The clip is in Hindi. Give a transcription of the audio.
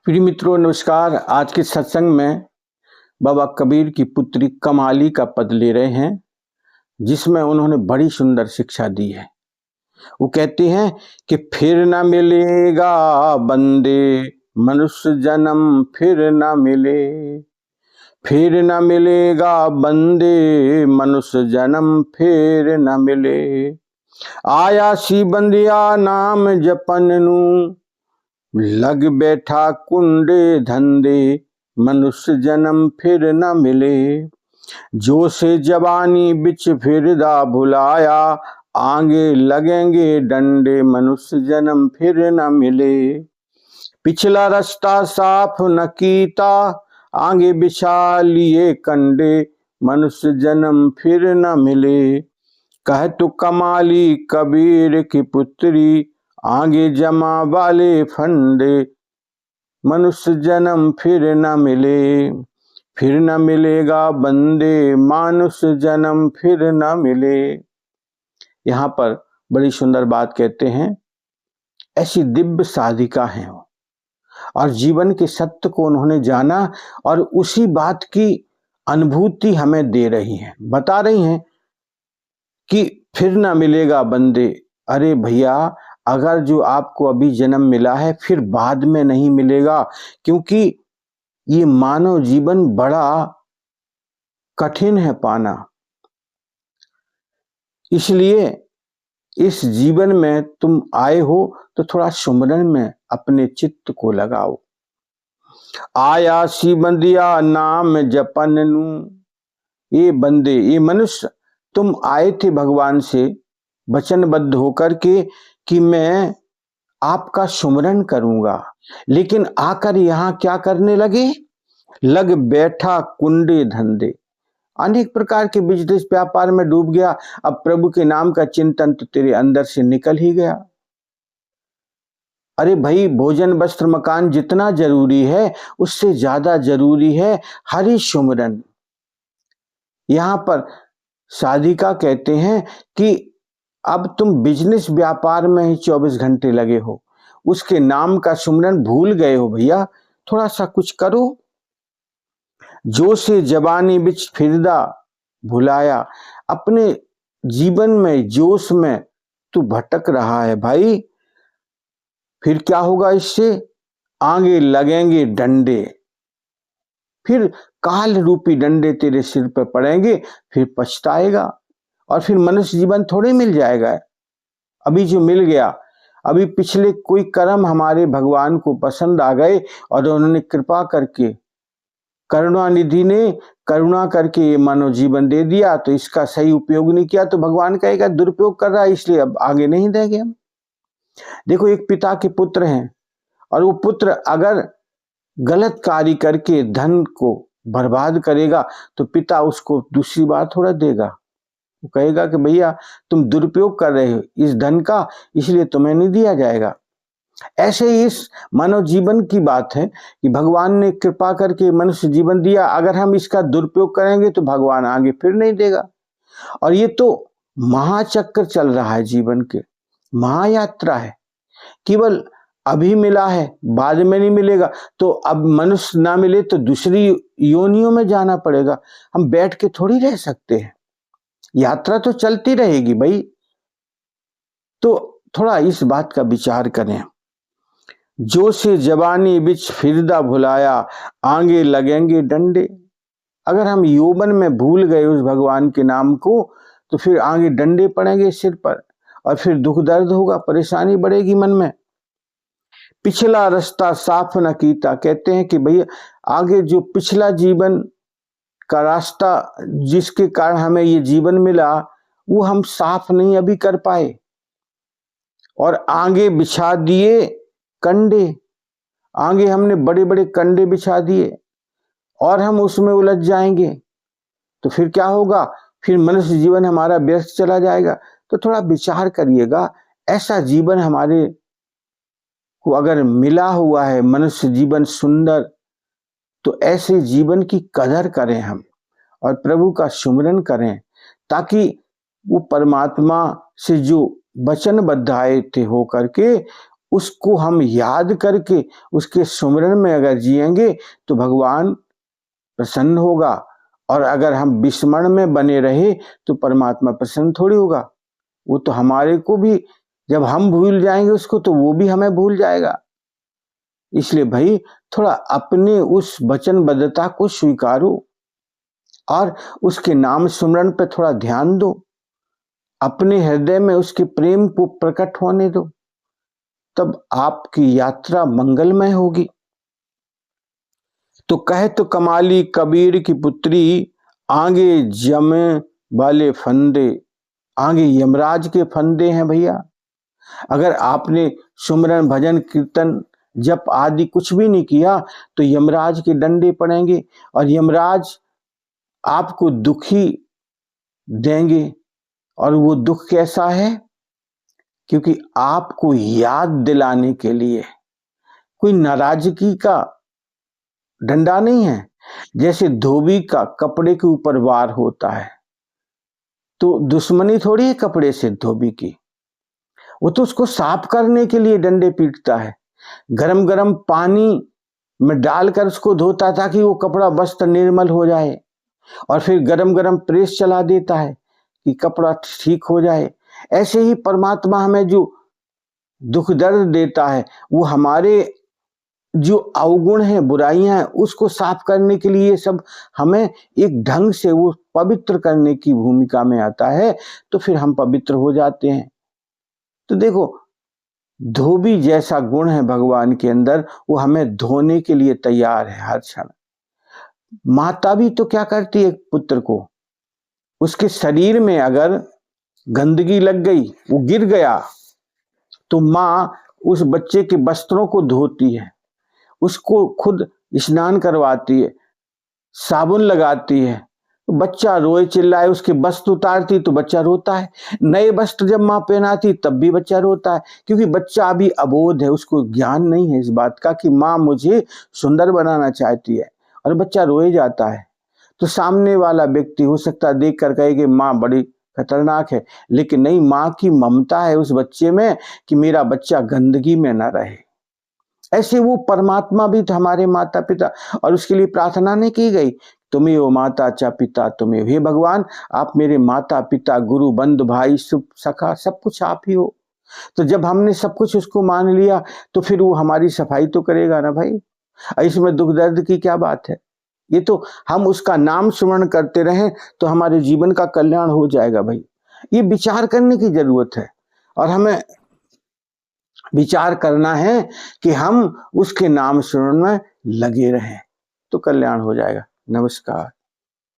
प्रिय मित्रों नमस्कार। आज के सत्संग में बाबा कबीर की पुत्री कमाली का पद ले रहे हैं, जिसमें उन्होंने बड़ी सुंदर शिक्षा दी है। वो कहती हैं कि फिर न मिलेगा बंदे मनुष्य जन्म, फिर न मिले, फिर न मिलेगा बंदे मनुष्य जन्म, फिर न मिले। आया सी बंदिया नाम जपन नू, लग बैठा कुंडे धंधे, मनुष्य जन्म फिर न मिले। जो से जवानी बिच फिरदा भुलाया, आगे लगेंगे डंडे, मनुष्य जन्म फिर न मिले। पिछला रास्ता साफ न कीता, आगे बिछा लिए कंडे, मनुष्य जन्म फिर न मिले। कह तू कमाली कबीर की पुत्री, आगे जमा वाले फंडे, मनुष्य जन्म फिर न मिले। फिर न मिलेगा बंदे मानुष जन्म, फिर न मिले। यहाँ पर बड़ी सुंदर बात कहते हैं, ऐसी दिव्य साधिका है और जीवन के सत्य को उन्होंने जाना और उसी बात की अनुभूति हमें दे रही हैं, बता रही हैं कि फिर ना मिलेगा बंदे। अरे भैया, अगर जो आपको अभी जन्म मिला है फिर बाद में नहीं मिलेगा, क्योंकि ये मानव जीवन बड़ा कठिन है पाना। इसलिए इस जीवन में तुम आए हो तो थोड़ा सुमरन में अपने चित्त को लगाओ। आया सी बंदिया नाम जपन नू, ये बंदे, ये मनुष्य, तुम आए थे भगवान से वचनबद्ध होकर के कि मैं आपका सुमरन करूंगा, लेकिन आकर यहाँ क्या करने लगे? लग बैठा कुंडे धंधे, अनेक प्रकार के बिजनेस व्यापार में डूब गया। अब प्रभु के नाम का चिंतन तो तेरे अंदर से निकल ही गया। अरे भाई, भोजन वस्त्र मकान जितना जरूरी है उससे ज्यादा जरूरी है हरि सुमरन। यहाँ पर साधिका कहते हैं कि अब तुम बिजनेस व्यापार में ही 24 घंटे लगे हो, उसके नाम का सुमरन भूल गए हो। भैया थोड़ा सा कुछ करो। जो से जवानी बिच फिरदा भुलाया, अपने जीवन में जोश में तू भटक रहा है भाई। फिर क्या होगा इससे? आगे लगेंगे डंडे, फिर काल रूपी डंडे तेरे सिर पर पड़ेंगे, फिर पछताएगा और फिर मनुष्य जीवन थोड़े मिल जाएगा। अभी जो मिल गया, अभी पिछले कोई कर्म हमारे भगवान को पसंद आ गए और उन्होंने कृपा करके, करुणा निधि ने करुणा करके ये मानव जीवन दे दिया, तो इसका सही उपयोग नहीं किया तो भगवान कहेगा दुरुपयोग कर रहा है, इसलिए अब आगे नहीं देंगे हम। देखो, एक पिता के पुत्र हैं और वो पुत्र अगर गलत कार्य करके धन को बर्बाद करेगा तो पिता उसको दूसरी बार थोड़ा देगा। वो कहेगा कि भैया तुम दुरुपयोग कर रहे हो इस धन का, इसलिए तुम्हें नहीं दिया जाएगा। ऐसे ही इस मानव जीवन की बात है कि भगवान ने कृपा करके मनुष्य जीवन दिया, अगर हम इसका दुरुपयोग करेंगे तो भगवान आगे फिर नहीं देगा। और ये तो महाचक्र चल रहा है, जीवन के महायात्रा है। केवल अभी मिला है, बाद में नहीं मिलेगा, तो अब मनुष्य ना मिले तो दूसरी योनियों में जाना पड़ेगा। हम बैठ के थोड़ी रह सकते हैं, यात्रा तो चलती रहेगी भाई। तो थोड़ा इस बात का विचार करें। जो से जवानी बिच फिरदा भुलाया, आगे लगेंगे डंडे। अगर हम यौवन में भूल गए उस भगवान के नाम को तो फिर आगे डंडे पड़ेंगे सिर पर और फिर दुख दर्द होगा, परेशानी बढ़ेगी मन में। पिछला रास्ता साफ न कीता, कहते हैं कि भैया आगे जो पिछला जीवन का रास्ता जिसके कारण हमें ये जीवन मिला वो हम साफ नहीं अभी कर पाए, और आगे बिछा दिए कंडे, आगे हमने बड़े बड़े कंडे बिछा दिए और हम उसमें उलझ जाएंगे तो फिर क्या होगा? फिर मनुष्य जीवन हमारा व्यर्थ चला जाएगा। तो थोड़ा विचार करिएगा, ऐसा जीवन हमारे को अगर मिला हुआ है, मनुष्य जीवन सुंदर, तो ऐसे जीवन की कदर करें हम और प्रभु का सुमिरन करें, ताकि वो परमात्मा से जो वचनबद्ध आए थे हो करके उसको हम याद करके उसके सुमिरन में अगर जिएंगे तो भगवान प्रसन्न होगा, और अगर हम विस्मरण में बने रहे तो परमात्मा प्रसन्न थोड़ी होगा। वो तो हमारे को भी, जब हम भूल जाएंगे उसको, तो वो भी हमें भूल जाएगा। इसलिए भाई थोड़ा अपने उस वचनबद्धता को स्वीकारो और उसके नाम सुमरन पर थोड़ा ध्यान दो, अपने हृदय में उसके प्रेम को प्रकट होने दो, तब आपकी यात्रा मंगलमय होगी। तो कहे तो कमाली कबीर की पुत्री, आगे जमे वाले फंदे, आगे यमराज के फंदे हैं भैया। अगर आपने सुमरन भजन कीर्तन जप आदि कुछ भी नहीं किया तो यमराज के डंडे पड़ेंगे, और यमराज आपको दुखी देंगे। और वो दुख कैसा है? क्योंकि आपको याद दिलाने के लिए, कोई नाराजगी का डंडा नहीं है। जैसे धोबी का कपड़े के ऊपर वार होता है, तो दुश्मनी थोड़ी है कपड़े से धोबी की, वो तो उसको साफ करने के लिए डंडे पीटता है। गरम गरम पानी में डालकर उसको धोता ताकि वो कपड़ा वस्त्र निर्मल हो जाए, और फिर गरम गरम प्रेस चला देता है कि कपड़ा ठीक हो जाए। ऐसे ही परमात्मा हमें जो दुख दर्द देता है, वो हमारे जो अवगुण है, बुराइयां हैं, उसको साफ करने के लिए सब हमें एक ढंग से वो पवित्र करने की भूमिका में आता है, तो फिर हम पवित्र हो जाते हैं। तो देखो, धोबी जैसा गुण है भगवान के अंदर, वो हमें धोने के लिए तैयार है हर क्षण। माता भी तो क्या करती है पुत्र को, उसके शरीर में अगर गंदगी लग गई, वो गिर गया, तो माँ उस बच्चे के वस्त्रों को धोती है, उसको खुद स्नान करवाती है, साबुन लगाती है। बच्चा रोए चिल्लाए, उसके वस्त्र उतारती तो बच्चा रोता है। नए वस्त्र जब माँ पहनाती तब भी बच्चा रोता है, क्योंकि बच्चा अभी अबोध है, उसको ज्ञान नहीं है इस बात का कि माँ मुझे सुंदर बनाना चाहती है, और बच्चा रोए जाता है। तो सामने वाला व्यक्ति हो सकता है देख कर कहे कि माँ बड़ी खतरनाक है, लेकिन नहीं, माँ की ममता है उस बच्चे में कि मेरा बच्चा गंदगी में न रहे। ऐसे वो परमात्मा भी तो हमारे माता पिता, और उसके लिए प्रार्थना नहीं की गई, तुम्हें वो माता चा पिता तुम्हें, हे भगवान आप मेरे माता पिता गुरु बंधु भाई सुख सखा सब कुछ आप ही हो। तो जब हमने सब कुछ उसको मान लिया तो फिर वो हमारी सफाई तो करेगा ना भाई। इसमें दुख दर्द की क्या बात है? ये तो हम उसका नाम स्मरण करते रहें तो हमारे जीवन का कल्याण हो जाएगा भाई। ये विचार करने की जरूरत है, और हमें विचार करना है कि हम उसके नाम स्मरण में लगे रहें, तो कल्याण हो जाएगा। नमस्कार।